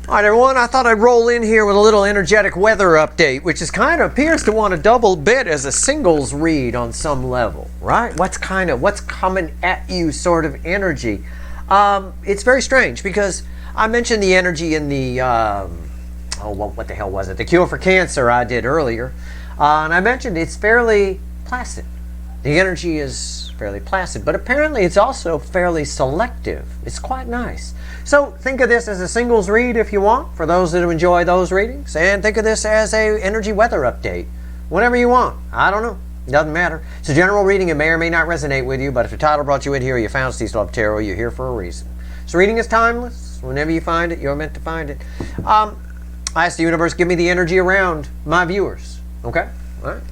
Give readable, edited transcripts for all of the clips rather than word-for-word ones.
All right, everyone, I thought I'd roll in here with a little energetic weather update, which is kind of appears to want to double bit as a singles read on some level, right? What's coming at you sort of energy. It's very strange because I mentioned the energy in the, what the hell was it? The Cure for Cancer I did earlier. And I mentioned it's fairly placid. The energy is fairly placid, but apparently it's also fairly selective. It's quite nice. So think of this as a singles read if you want, for those that enjoy those readings, and think of this as a energy weather update. Whatever you want. I don't know. It doesn't matter. It's a general reading. It may or may not resonate with you, but if the title brought you in here, you found Steve Love Tarot, you're here for a reason. So reading is timeless. Whenever you find it, you're meant to find it. I ask the universe, give me the energy around my viewers. Okay? All right.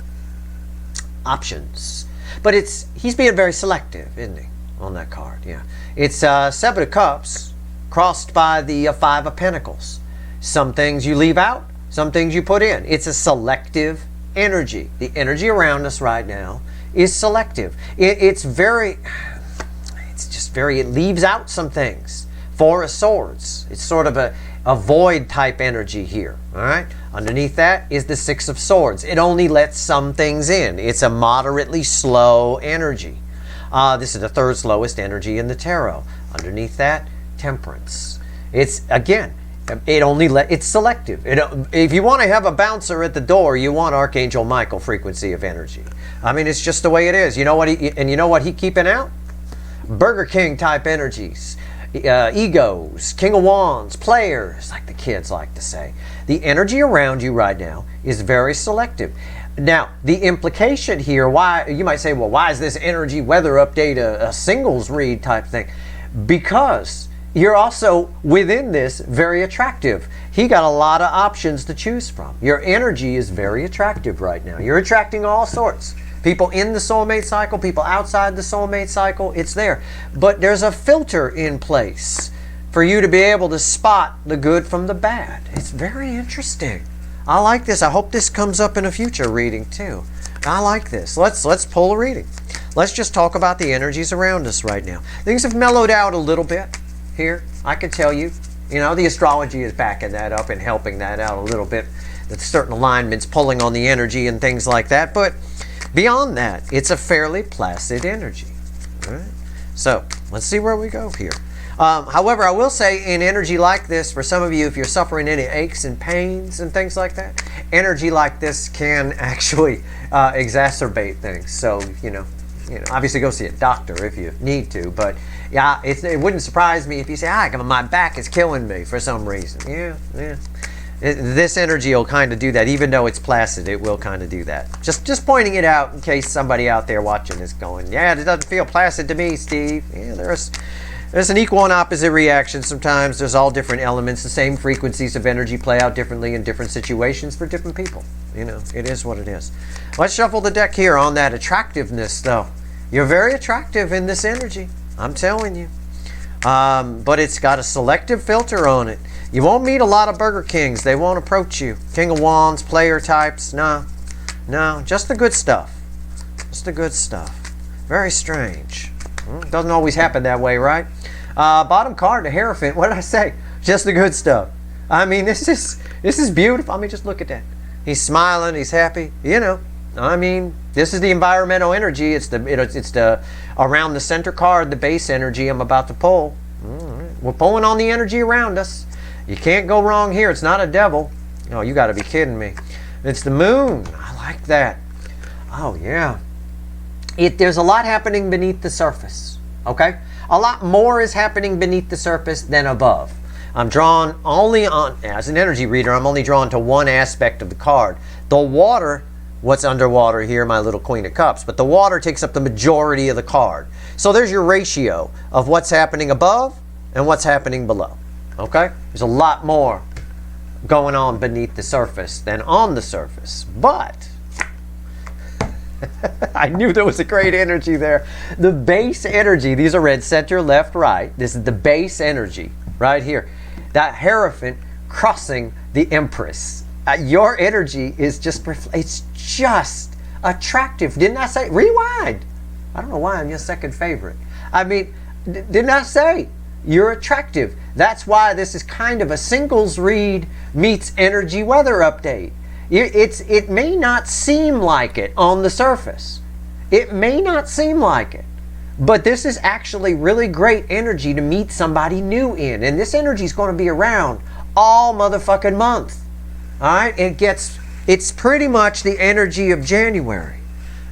Options. But he's being very selective, isn't he, on that card? Yeah. It's Seven of Cups crossed by the Five of Pentacles. Some things you leave out, some things you put in. It's a selective energy. The energy around us right now is selective. It leaves out some things. Four of Swords. It's sort of a void type energy here. All right. Underneath that is the Six of Swords. It only lets some things in. It's a moderately slow energy. This is the third slowest energy in the tarot. Underneath that, Temperance. It's selective. If you want to have a bouncer at the door, you want Archangel Michael frequency of energy. I mean, it's just the way it is. You know what he keeping out? Burger King type energies. Egos, King of Wands, players, like the kids like to say. The energy around you right now is very selective. Now, the implication here, why you might say, well, why is this energy weather update a singles read type thing? Because you're also within this very attractive. He got a lot of options to choose from. Your energy is very attractive right now. You're attracting all sorts. People in the soulmate cycle, people outside the soulmate cycle, it's there. But there's a filter in place for you to be able to spot the good from the bad. It's very interesting. I like this. I hope this comes up in a future reading too. I like this. Let's pull a reading. Let's just talk about the energies around us right now. Things have mellowed out a little bit here. I can tell you, the astrology is backing that up and helping that out a little bit. There's certain alignments pulling on the energy and things like that. But beyond that, it's a fairly placid energy. All right? So let's see where we go here. However, I will say in energy like this, for some of you, if you're suffering any aches and pains and things like that, energy like this can actually exacerbate things. So, obviously go see a doctor if you need to. But yeah, it wouldn't surprise me if you say, my back is killing me for some reason. Yeah. This energy will kind of do that. Even though it's placid, it will kind of do that. Just pointing it out in case somebody out there watching is going, yeah, it doesn't feel placid to me, Steve. Yeah, there's an equal and opposite reaction sometimes. There's all different elements. The same frequencies of energy play out differently in different situations for different people. It is what it is. Let's shuffle the deck here on that attractiveness, though. You're very attractive in this energy. I'm telling you. But it's got a selective filter on it. You won't meet a lot of Burger Kings. They won't approach you. King of Wands, player types. No, just the good stuff. Just the good stuff. Very strange. Doesn't always happen that way, right? Bottom card, the Hierophant. What did I say? Just the good stuff. I mean, this is beautiful. I mean, just look at that. He's smiling. He's happy. I mean, this is the environmental energy. It's the around the center card, the base energy I'm about to pull. We're pulling on the energy around us. You can't go wrong here. It's not a devil. Oh, you got to be kidding me. It's the moon. I like that. Oh, yeah. There's a lot happening beneath the surface. Okay? A lot more is happening beneath the surface than above. I'm drawn only on, as an energy reader, I'm only drawn to one aspect of the card. The water, what's underwater here, my little Queen of Cups, but the water takes up the majority of the card. So there's your ratio of what's happening above and what's happening below. Okay? There's a lot more going on beneath the surface than on the surface. But I knew there was a great energy there. The base energy, these are red center, left, right. This is the base energy right here. That Hierophant crossing the Empress. Your energy is it's just attractive. Didn't I say? Rewind. I don't know why I'm your second favorite. I mean, didn't I say? You're attractive. That's why this is kind of a singles read meets energy weather update. It may not seem like it on the surface. It may not seem like it. But this is actually really great energy to meet somebody new in. And this energy is going to be around all motherfucking month. Alright? It's pretty much the energy of January.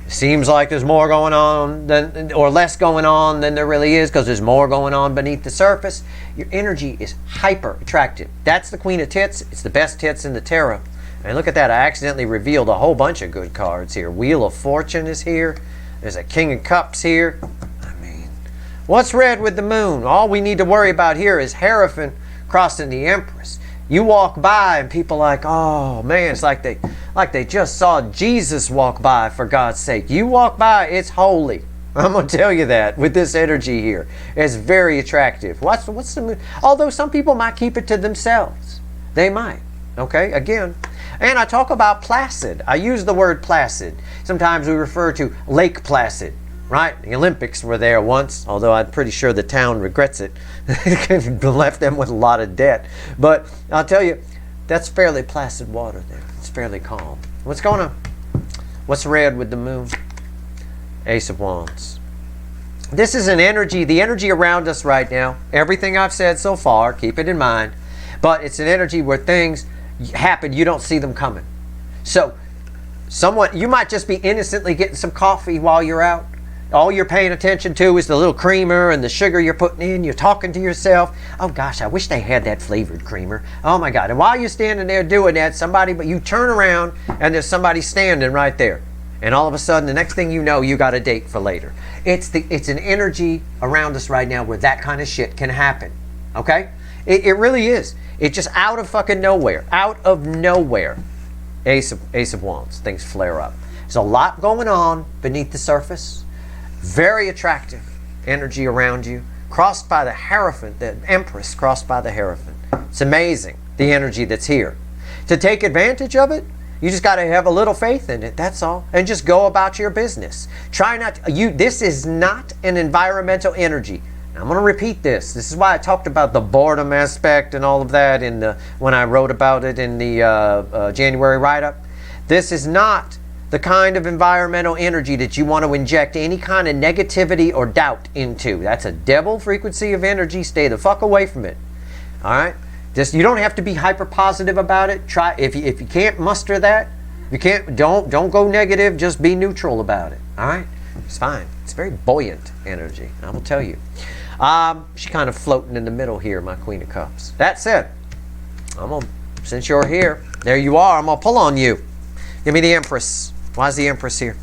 It seems like there's more going on or less going on than there really is, because there's more going on beneath the surface. Your energy is hyper attractive. That's the Queen of Tits. It's the best tits in the tarot. And look at that. I accidentally revealed a whole bunch of good cards here. Wheel of Fortune is here. There's a King of Cups here. I mean, what's red with the moon? All we need to worry about here is Hierophant crossing the Empress. You walk by and people are like, oh man, it's like they just saw Jesus walk by, for God's sake. You walk by, it's holy. I'm going to tell you that with this energy here. It's very attractive. What's the moon? Although some people might keep it to themselves. They might. Okay, again. And I talk about placid. I use the word placid. Sometimes we refer to Lake Placid, right? The Olympics were there once, although I'm pretty sure the town regrets it. It left them with a lot of debt. But I'll tell you, that's fairly placid water there. It's fairly calm. What's going on? What's red with the moon? Ace of Wands. This is an energy, the energy around us right now. Everything I've said so far, keep it in mind. But it's an energy where things happen, you don't see them coming. So, you might just be innocently getting some coffee while you're out. All you're paying attention to is the little creamer and the sugar you're putting in. You're talking to yourself, oh gosh, I wish they had that flavored creamer. Oh my God. And while you're standing there doing that, but you turn around and there's somebody standing right there. And all of a sudden, the next thing you know, you got a date for later. It's an energy around us right now where that kind of shit can happen. Okay? It really is. It's just out of fucking nowhere. Out of nowhere. Ace of Wands. Things flare up. There's a lot going on beneath the surface. Very attractive energy around you. Crossed by the Hierophant, the Empress crossed by the Hierophant. It's amazing, the energy that's here. To take advantage of it, you just got to have a little faith in it, that's all. And just go about your business. Try not to, this is not an environmental energy. Now, I'm going to repeat this. This is why I talked about the boredom aspect and all of that when I wrote about it in the January write-up. This is not the kind of environmental energy that you want to inject any kind of negativity or doubt into. That's a devil frequency of energy. Stay the fuck away from it. All right? You don't have to be hyper positive about it. Try if you can't muster that, don't go negative, just be neutral about it. All right? It's fine. It's very buoyant energy. I will tell you. She's kind of floating in the middle here, my Queen of Cups. That said, since you're here, there you are, I'm going to pull on you. Give me the Empress. Why is the Empress here?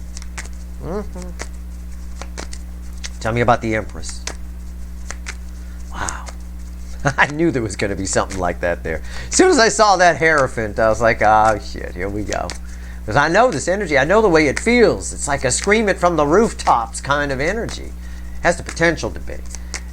Tell me about the Empress. Wow. I knew there was going to be something like that there. As soon as I saw that Hierophant, I was like, oh shit, here we go. Because I know this energy. I know the way it feels. It's like a scream it from the rooftops kind of energy. It has the potential to be.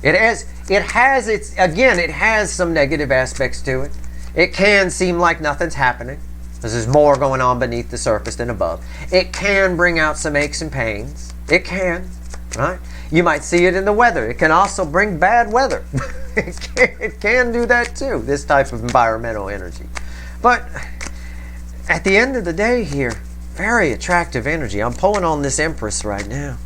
It has some negative aspects to it. It can seem like nothing's happening, because there's more going on beneath the surface than above. It can bring out some aches and pains. It can, right? You might see it in the weather. It can also bring bad weather. It can do that too, this type of environmental energy. But at the end of the day here, very attractive energy. I'm pulling on this Empress right now.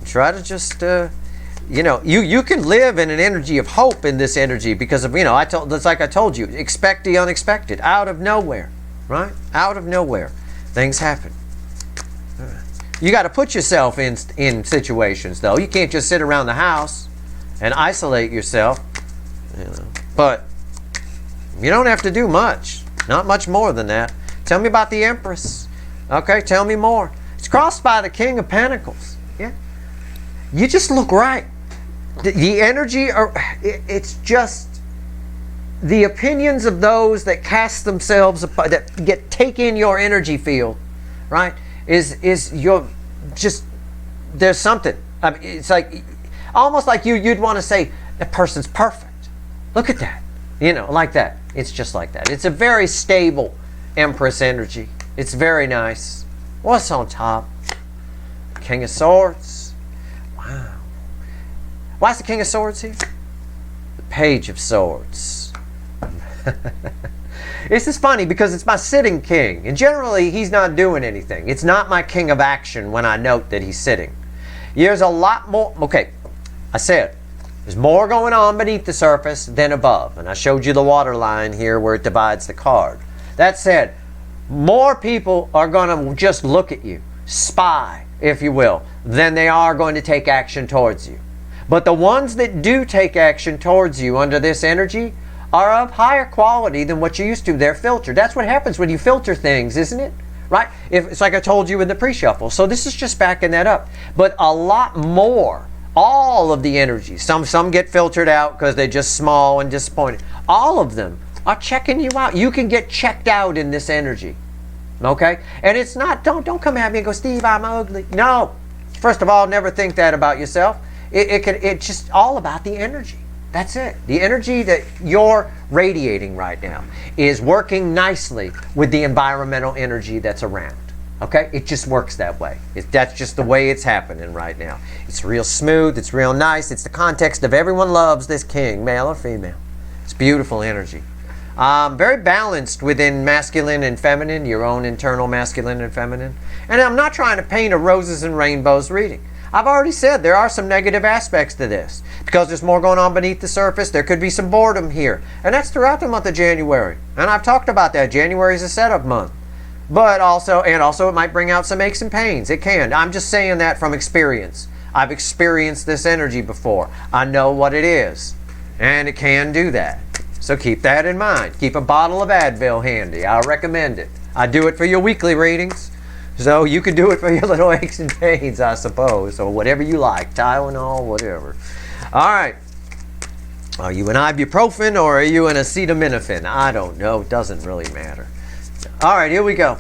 Try to just, you can live in an energy of hope in this energy because of, it's like I told you, expect the unexpected. Out of nowhere, right? Out of nowhere, things happen. You got to put yourself in situations, though. You can't just sit around the house and isolate yourself. But you don't have to do much. Not much more than that. Tell me about the Empress. Okay, tell me more. It's crossed by the King of Pentacles. Yeah. You just look right. The energy, it's just the opinions of those that cast themselves, that take in your energy field, right? Is your just, there's something. I mean, it's like almost like you'd want to say that person's perfect. Look at that, like that. It's just like that. It's a very stable Empress energy. It's very nice. What's on top? King of Swords. Wow. Why is the King of Swords here? The Page of Swords. This is funny because it's my sitting king, and generally he's not doing anything. It's not my king of action when I note that he's sitting. There's a lot more. Okay, I said there's more going on beneath the surface than above, and I showed you the water line here where it divides the card. That said, more people are going to just look at you, spy, if you will, than they are going to take action towards you. But the ones that do take action towards you under this energy are of higher quality than what you're used to. They're filtered. That's what happens when you filter things, isn't it? Right? It's like I told you in the pre-shuffle. So this is just backing that up. But a lot more, all of the energies, some get filtered out because they're just small and disappointed. All of them are checking you out. You can get checked out in this energy. Okay? And it's not, don't come at me and go, Steve, I'm ugly. No. First of all, never think that about yourself. It's just all about the energy. That's it. The energy that you're radiating right now is working nicely with the environmental energy that's around. Okay? It just works that way. That's just the way it's happening right now. It's real smooth. It's real nice. It's the context of everyone loves this king, male or female. It's beautiful energy. Very balanced within masculine and feminine, your own internal masculine and feminine. And I'm not trying to paint a roses and rainbows reading. I've already said there are some negative aspects to this. Because there's more going on beneath the surface, there could be some boredom here. And that's throughout the month of January. And I've talked about that. January is a setup month. But also it might bring out some aches and pains. It can. I'm just saying that from experience. I've experienced this energy before. I know what it is. And it can do that. So keep that in mind. Keep a bottle of Advil handy. I recommend it. I do it for your weekly readings. So you can do it for your little aches and pains, I suppose. Or whatever you like. Tylenol, whatever. All right. Are you an ibuprofen or are you an acetaminophen? I don't know. It doesn't really matter. All right, here we go.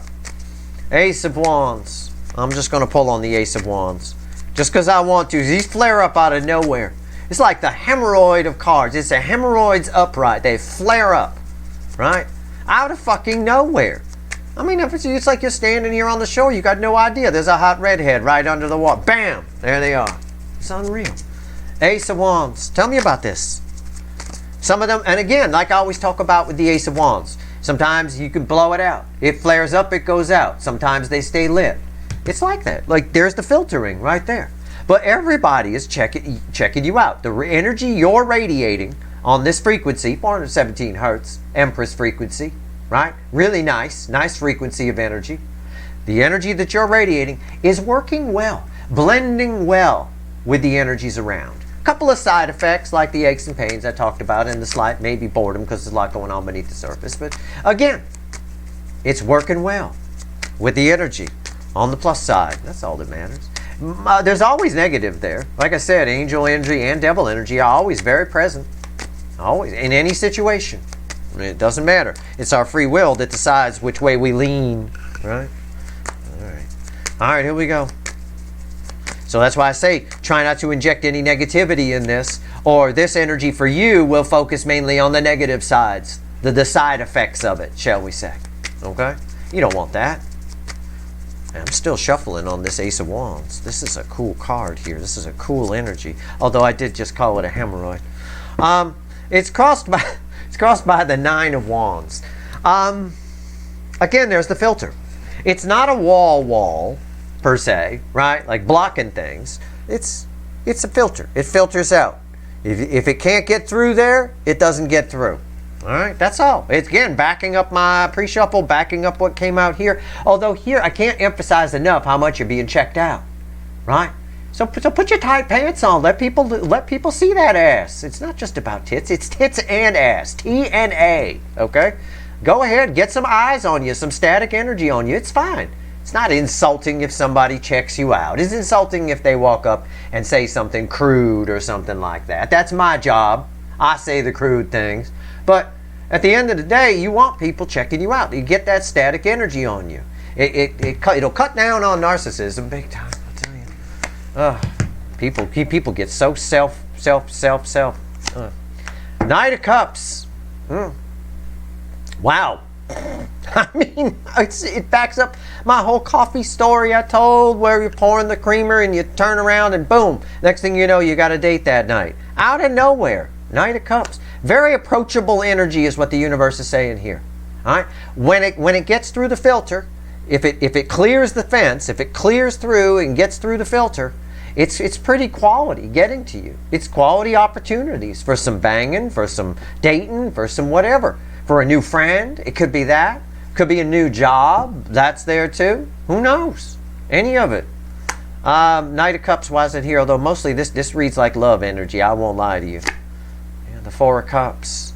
Ace of Wands. I'm just going to pull on the Ace of Wands. Just because I want to. These flare up out of nowhere. It's like the hemorrhoid of cards. It's a hemorrhoids upright. They flare up. Right? Out of fucking nowhere. I mean, it's like you're standing here on the shore. You got no idea. There's a hot redhead right under the water. Bam! There they are. It's unreal. Ace of Wands. Tell me about this. Some of them, and again, like I always talk about with the Ace of Wands, sometimes you can blow it out. It flares up, it goes out. Sometimes they stay lit. It's like that. Like there's the filtering right there. But everybody is checking you out. The energy you're radiating on this frequency, 417 hertz, Empress frequency, right? Really nice frequency of energy. The energy that you're radiating is working well, blending well with the energies around. A couple of side effects like the aches and pains I talked about and the slight maybe boredom because there's a lot going on beneath the surface. But again, it's working well with the energy on the plus side. That's all that matters. There's always negative there. Like I said, angel energy and devil energy are always very present. Always. In any situation. It doesn't matter. It's our free will that decides which way we lean. Right? All right, here we go. So that's why I say try not to inject any negativity in this, or this energy for you will focus mainly on the negative sides, the side effects of it, shall we say. Okay? You don't want that. I'm still shuffling on this Ace of Wands. This is a cool card here. This is a cool energy. Although I did just call it a hemorrhoid. It's crossed by the Nine of Wands. Again, there's the filter. It's not a wall per se, right? Like blocking things. It's a filter. It filters out. If it can't get through there, it doesn't get through. All right, that's all. It's again backing up my pre-shuffle, backing up what came out here. Although here I can't emphasize enough how much you're being checked out, right? So put your tight pants on. Let people see that ass. It's not just about tits. It's tits and ass. T and A. Okay, go ahead, get some eyes on you, some static energy on you. It's fine. It's not insulting if somebody checks you out. It's insulting if they walk up and say something crude or something like that. That's my job. I say the crude things. But at the end of the day, you want people checking you out. You get that static energy on you. It'll cut down on narcissism big time, I'll tell you. People get so self. Knight of Cups. Wow. I mean, it backs up my whole coffee story I told where you're pouring the creamer and you turn around and boom. Next thing you know, you got a date that night. Out of nowhere. Knight of Cups. Very approachable energy is what the universe is saying here. All right? When it gets through the filter, if it clears the fence, if it clears through and gets through the filter, it's pretty quality getting to you. It's quality opportunities for some banging, for some dating, for some whatever. For a new friend, it could be that. Could be a new job. That's there too. Who knows? Any of it. Knight of Cups wasn't here, although mostly this reads like love energy. I won't lie to you. Yeah, the Four of Cups.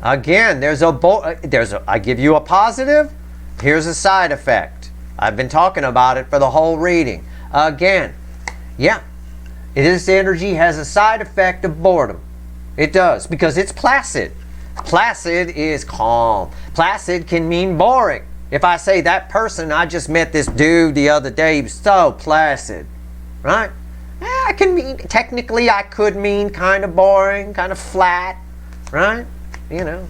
Again, I give you a positive. Here's a side effect. I've been talking about it for the whole reading. Again, yeah, this energy has a side effect of boredom. It does, because it's placid. Placid is calm. Placid can mean boring. If I say that person, I just met this dude the other day, he was so placid, right? I can mean, technically I could mean kind of boring, kind of flat, right? You know,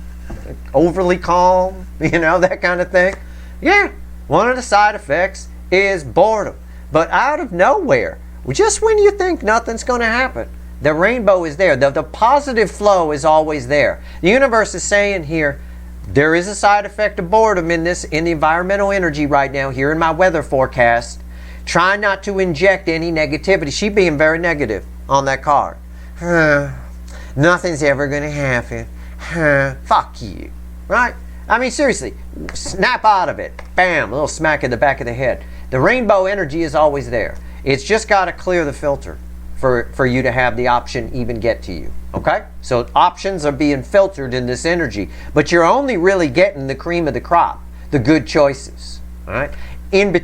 overly calm, you know, that kind of thing. Yeah, one of the side effects is boredom. But out of nowhere, just when you think nothing's going to happen, the rainbow is there. The positive flow is always there. The universe is saying here, there is a side effect of boredom in the environmental energy right now, here in my weather forecast. Try not to inject any negativity. She being very negative on that card. Nothing's ever going to happen. Fuck you. Right? I mean, seriously, snap out of it. Bam, a little smack in the back of the head. The rainbow energy is always there. It's just got to clear the filter for you to have the option even get to you. Okay? So options are being filtered in this energy, but you're only really getting the cream of the crop, the good choices. All right?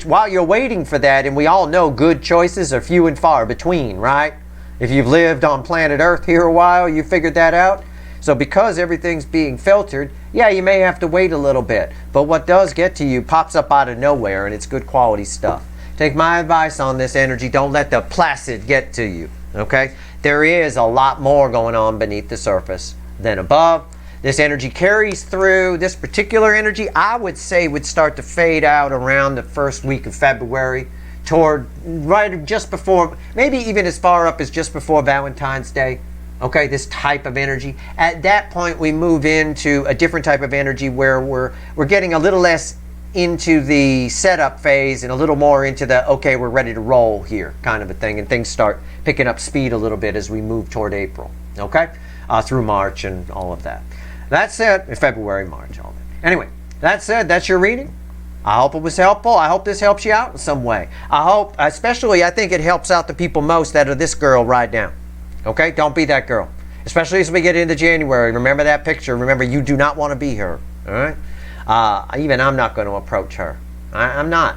While you're waiting for that, and we all know good choices are few and far between, right? If you've lived on planet Earth here a while, you figured that out. So because everything's being filtered, yeah, you may have to wait a little bit. But what does get to you pops up out of nowhere, and it's good quality stuff. Take my advice on this energy. Don't let the placid get to you, okay? There is a lot more going on beneath the surface than above. This energy carries through. This particular energy, I would say, would start to fade out around the first week of February, toward right just before, maybe even as far up as just before Valentine's Day. Okay, this type of energy. At that point, we move into a different type of energy where we're getting a little less into the setup phase and a little more into the, okay, we're ready to roll here kind of a thing, and things start picking up speed a little bit as we move toward April, okay? Through March and all of that. That said, February, March, all that. Anyway, that said, that's your reading. I hope it was helpful. I hope this helps you out in some way. I hope, especially, I think it helps out the people most that are this girl right now. Okay? Don't be that girl. Especially as we get into January. Remember that picture. Remember, you do not want to be her. All right? Even I'm not going to approach her. I'm not.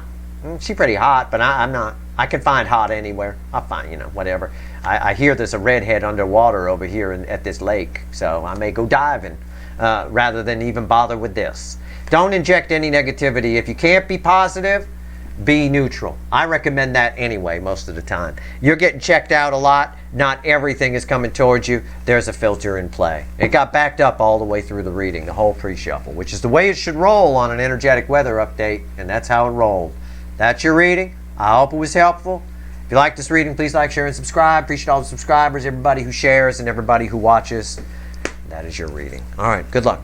She's pretty hot, but I'm not. I can find hot anywhere. I'll find, you know, whatever. I hear there's a redhead underwater over here at this lake, so I may go diving rather than even bother with this. Don't inject any negativity. If you can't be positive, be neutral. I recommend that anyway most of the time. You're getting checked out a lot. Not everything is coming towards you. There's a filter in play. It got backed up all the way through the reading, the whole pre-shuffle, which is the way it should roll on an energetic weather update, and that's how it rolled. That's your reading. I hope it was helpful. If you like this reading, please like, share, and subscribe. Appreciate all the subscribers, everybody who shares, and everybody who watches. That is your reading. All right, good luck.